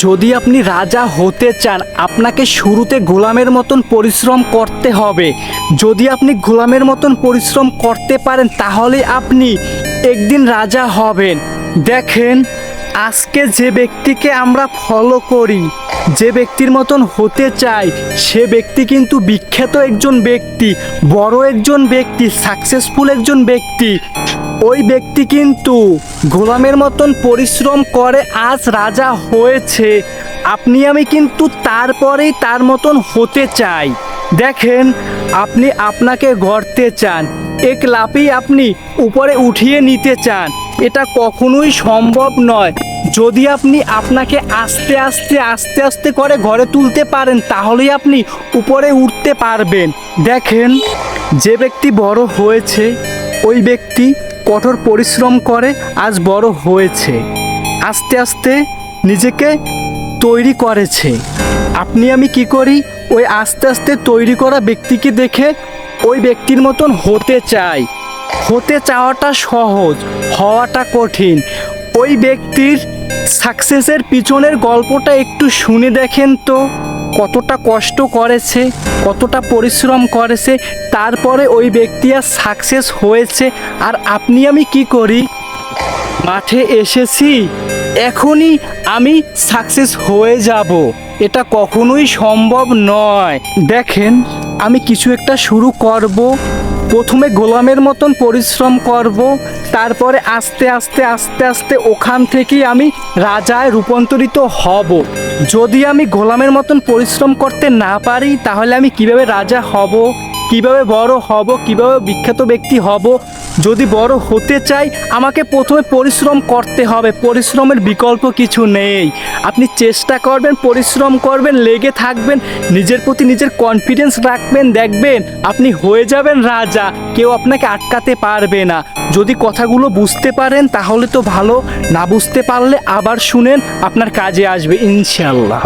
যদি আপনি রাজা হতে চান আপনাকে শুরুতে গোলামের মতন পরিশ্রম করতে হবে। যদি আপনি গোলামের মতন পরিশ্রম করতে পারেন তাহলে আপনি একদিন রাজা হবেন। দেখেন, আজকে যে ব্যক্তিকে আমরা ফলো করি, যে ব্যক্তির মতন হতে চাই, সে ব্যক্তি কিন্তু বিখ্যাত একজন ব্যক্তি, বড় একজন ব্যক্তি, সাকসেসফুল একজন ব্যক্তি। ওই ব্যক্তি কিন্তু গোলামের মতন পরিশ্রম করে আজ রাজা হয়েছে। আপনি আমি কিন্তু তারপরেই তার মতন হতে চাই। দেখেন, আপনি আপনাকে গড়তে চান, এক লাফেই আপনি উপরে উঠিয়ে নিতে চান, এটা কখনোই সম্ভব নয়। যদি আপনি আপনাকে আস্তে আস্তে আস্তে আস্তে করে ঘরে তুলতে পারেন তাহলেই আপনি উপরে উঠতে পারবেন। দেখেন, যে ব্যক্তি বড় হয়েছে ওই ব্যক্তি কঠোর পরিশ্রম করে আজ বড় হয়েছে, আস্তে আস্তে নিজেকে তৈরি করেছে। আপনি আমি কি করি, ওই আস্তে আস্তে তৈরি করা ব্যক্তিকে দেখে ওই ব্যক্তির মতন হতে চাই। হতে চাওয়াটা সহজ, হওয়াটা কঠিন। ওই ব্যক্তির সাকসেসের পিছনের গল্পটা একটু শুনে দেখেন তো, কতটা কষ্ট করেছে, কতটা পরিশ্রম করেছে, তারপরে ওই ব্যক্তি আর সাকসেস হয়েছে। আর আপনি আমি কি করি, মাঠে এসেছি এখনই আমি সাকসেস হয়ে যাব, এটা কখনোই সম্ভব নয়। দেখেন, আমি কিছু একটা শুরু করব, প্রথমে গোলামের মতন পরিশ্রম করব, তারপরে আস্তে আস্তে আস্তে আস্তে ওখান থেকেই আমি রাজায় রূপান্তরিত হব। যদি আমি গোলামের মতন পরিশ্রম করতে না পারি তাহলে আমি কিভাবে রাজা হব, কিভাবে বড় হব, কিভাবে বিখ্যাত ব্যক্তি হব? যদি বড় হতে চাই আমাকে প্রথমে পরিশ্রম করতে হবে, পরিশ্রমের বিকল্প কিছু নেই। আপনি চেষ্টা করবেন, পরিশ্রম করবেন, লেগে থাকবেন, নিজের প্রতি নিজের কনফিডেন্স রাখবেন, দেখবেন আপনি হয়ে যাবেন রাজা, কেউ আপনাকে আটকাতে পারবে না। যদি কথাগুলো বুঝতে পারেন তাহলে তো ভালো, না বুঝতে পারলে আবার শুনেন, আপনার কাজে আসবে ইনশাআল্লাহ।